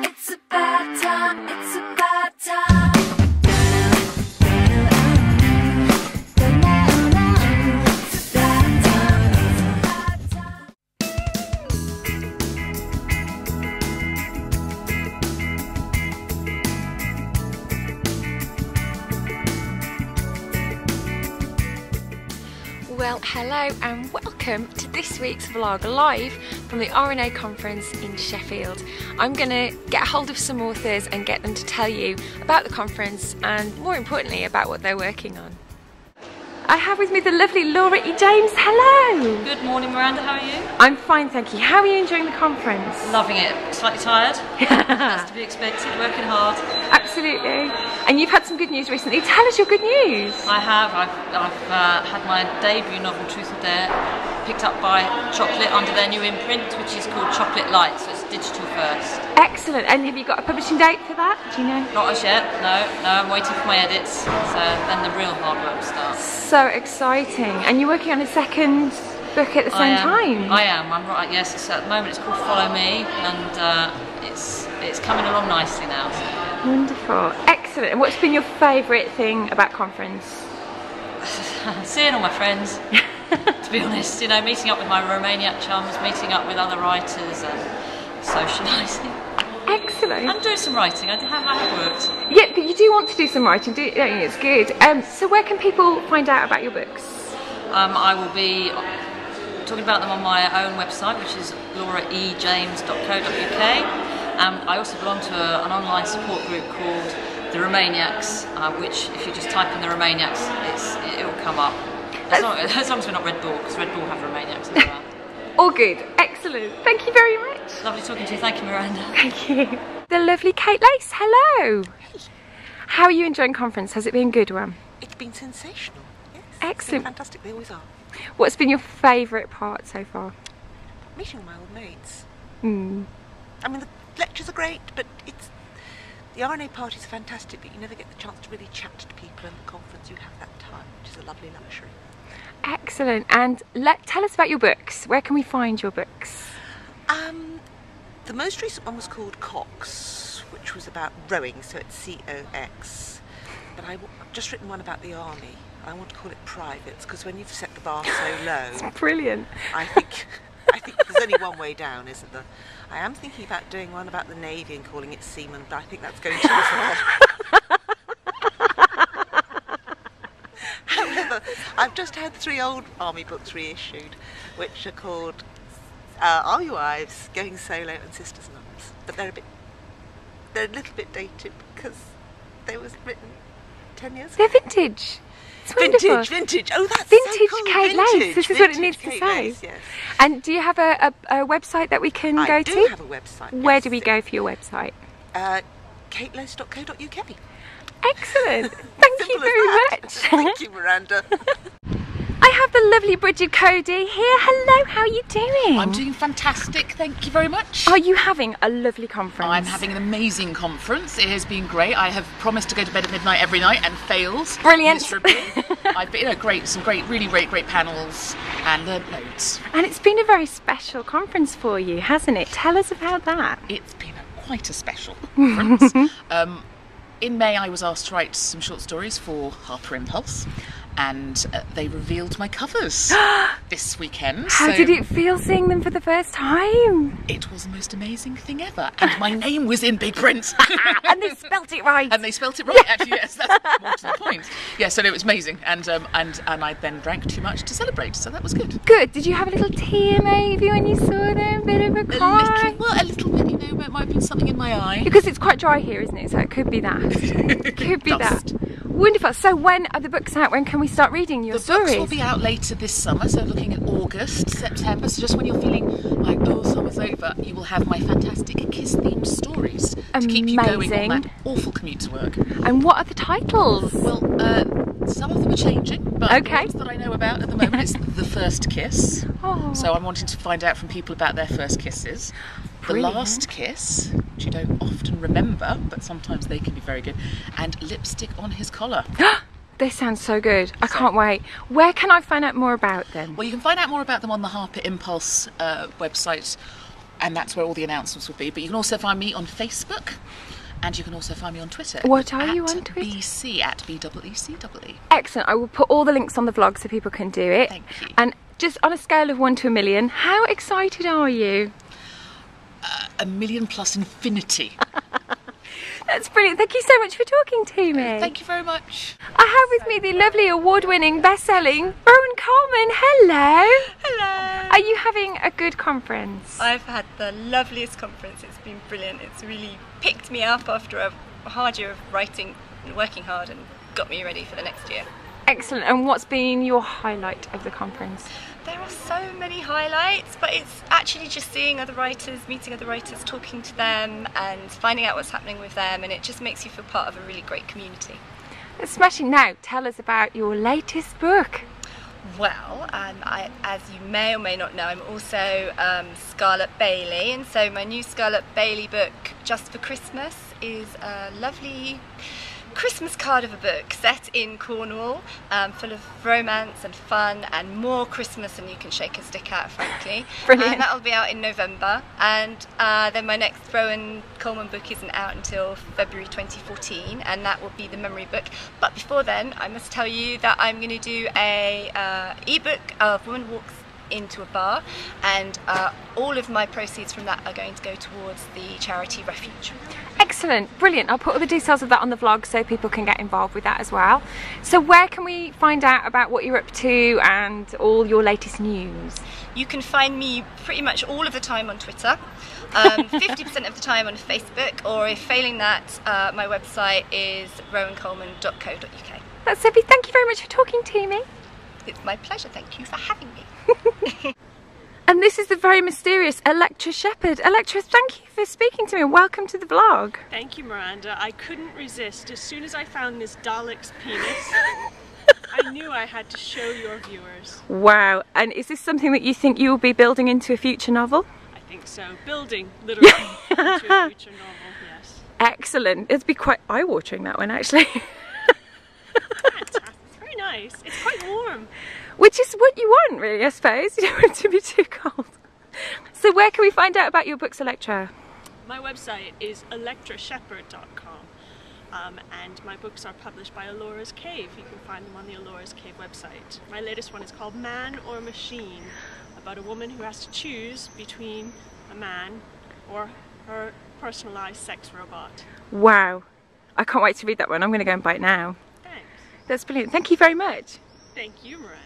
It's about time, it's about time. It's about time, it's about time. Well, hello and welcome to this week's vlog live from the RNA conference in Sheffield. I'm going to get a hold of some authors and get them to tell you about the conference and, more importantly, about what they're working on. I have with me the lovely Laura E. James. Hello! Good morning, Miranda. How are you? I'm fine, thank you. How are you enjoying the conference? Loving it. Slightly tired. That's to be expected. Working hard. Absolutely. And you've had some good news recently. Tell us your good news. I have. I've had my debut novel, Truth or Dare, picked up by Chocolate under their new imprint, which is called Chocolate Light, so it's digital first. Excellent. And have you got a publishing date for that? Do you know? Not as yet. No. I'm waiting for my edits. So then the real hard work starts. So exciting. And you're working on a second book at the same time? I am. I'm right. Yes. At the moment, it's called Follow Me, and it's coming along nicely now. So. Wonderful. Excellent. And what's been your favourite thing about conference? Seeing all my friends, to be honest, you know, meeting up with my Romaniac chums, meeting up with other writers and socialising. Excellent. I'm doing some writing, I have worked. Yeah, but you do want to do some writing, don't you? It's good. So where can people find out about your books? I will be talking about them on my own website, which is lauraejames.co.uk. I also belong to an online support group called The Romaniacs, which, if you just type in The Romaniacs, it will come up. As long as we're not Red Bull, because Red Bull have Romaniacs as well. All good. Excellent. Thank you very much. Lovely talking to you. Thank you, Miranda. Thank you. The lovely Kate Lace. Hello. Hey. How are you enjoying conference? Has it been a good one? It's been sensational. Yes. Excellent. It's been fantastic. They always are. What's been your favourite part so far? Meeting all my old mates. Mm. I mean, the lectures are great, but the RNA parties are fantastic, but you never get the chance to really chat to people, and the conference you have that time, which is a lovely luxury. Excellent. And tell us about your books. Where can we find your books? The most recent one was called Cox, which was about rowing, so it's C-O-X. But I've just written one about the army. I want to call it Privates, because when you've set the bar so low... It's brilliant. I think there's only one way down, isn't there? I am thinking about doing one about the Navy and calling it Seaman, but I think that's going too far. However, I've just had 3 old army books reissued, which are called Are You Wives, Going Solo and Sisters and Mums. But they're a little bit dated because they was written 10 years ago. They're vintage. It's wonderful. Vintage. Oh, that's vintage so cool. Kate Lace. This is what it needs to Kate say. Lace, yes. And do you have a website that we can go to? I do have a website. Where yes. do we go for your website? katelace.co.uk. Excellent. Thank you very much. Thank you, Miranda. I have the lovely Bridget Cody here. Hello, how are you doing? I'm doing fantastic, thank you very much. Are you having a lovely conference? I'm having an amazing conference. It has been great. I have promised to go to bed at midnight every night and failed. Brilliant. Miserably. I've been, some really great panels and learned loads. And it's been a very special conference for you, hasn't it? Tell us about that. It's been quite a special conference. In May, I was asked to write some short stories for Harper Impulse, and they revealed my covers this weekend. How did it feel seeing them for the first time? It was the most amazing thing ever, and my name was in big print. And they spelt it right. And they spelt it right, actually, yes, that's more to the point. Yeah, so it was amazing, and I then drank too much to celebrate, so that was good. Good. Did you have a little tear maybe when you saw them? A bit of a cry? A little bit, you know, it might have been something in my eye. Because it's quite dry here, isn't it? So it could be that. Could be that. Wonderful. So when are the books out? When can we start reading your stories? The books will be out later this summer, so looking at August, September. So just when you're feeling like, oh, summer's over, you will have my fantastic kiss-themed stories to keep you going on that awful commute to work. And what are the titles? Well, some of them are changing, but the ones that I know about at the moment is The First Kiss. Oh. So I'm wanting to find out from people about their first kisses. Brilliant. The Last Kiss, which you don't often remember, but sometimes they can be very good, and Lipstick on His Collar. They sound so good. I can't wait. Where can I find out more about them? Well, you can find out more about them on the Harper Impulse website, and that's where all the announcements will be. But you can also find me on Facebook, and you can also find me on Twitter. What are you on Twitter? BC at BEECEE. Excellent. I will put all the links on the vlog so people can do it. Thank you. And just on a scale of 1 to 1,000,000, how excited are you? 1,000,000 plus infinity. That's brilliant. Thank you so much for talking to me. Thank you very much. I have with me the lovely award-winning, best-selling Rowan Coleman. Hello. Hello! Are you having a good conference? I've had the loveliest conference. It's been brilliant. It's really picked me up after a hard year of writing and working hard and got me ready for the next year. Excellent. And what's been your highlight of the conference? There are so many highlights, but it's actually just seeing other writers, meeting other writers, talking to them and finding out what's happening with them, and it just makes you feel part of a really great community. Smashing. Now, tell us about your latest book. Well, as you may or may not know, I'm also Scarlett Bailey, and so my new Scarlett Bailey book, Just for Christmas, is a lovely Christmas card of a book set in Cornwall, full of romance and fun and more Christmas than you can shake a stick at, frankly. Brilliant. And that'll be out in November, and then my next Rowan Coleman book isn't out until February 2014, and that will be the memory book. But before then, I must tell you that I'm going to do a ebook of Woman Walks into a Bar, and all of my proceeds from that are going to go towards the charity Refuge. Excellent, brilliant. I'll put all the details of that on the vlog so people can get involved with that as well. So where can we find out about what you're up to and all your latest news? You can find me pretty much all of the time on Twitter, 50% of the time on Facebook, or if failing that, my website is rowancoleman.co.uk. That's Sophie, thank you very much for talking to me. It's my pleasure, thank you for having me. And this is the very mysterious Electra Shepherd. Electra, thank you for speaking to me and welcome to the vlog. Thank you, Miranda. I couldn't resist. As soon as I found this Dalek's penis, I knew I had to show your viewers. Wow, and is this something that you think you will be building into a future novel? I think so. Building, literally, into a future novel, yes. Excellent. It'd be quite eye-watering, that one, actually. Fantastic. It's very nice. It's quite warm. Which is what you want, really, I suppose. You don't want it to be too cold. So where can we find out about your books, Electra? My website is electrashepherd.com, and my books are published by Alora's Cave. You can find them on the Alora's Cave website. My latest one is called Man or Machine, about a woman who has to choose between a man or her personalised sex robot. Wow. I can't wait to read that one. I'm going to go and buy it now. Thanks. That's brilliant. Thank you very much. Thank you, Miranda.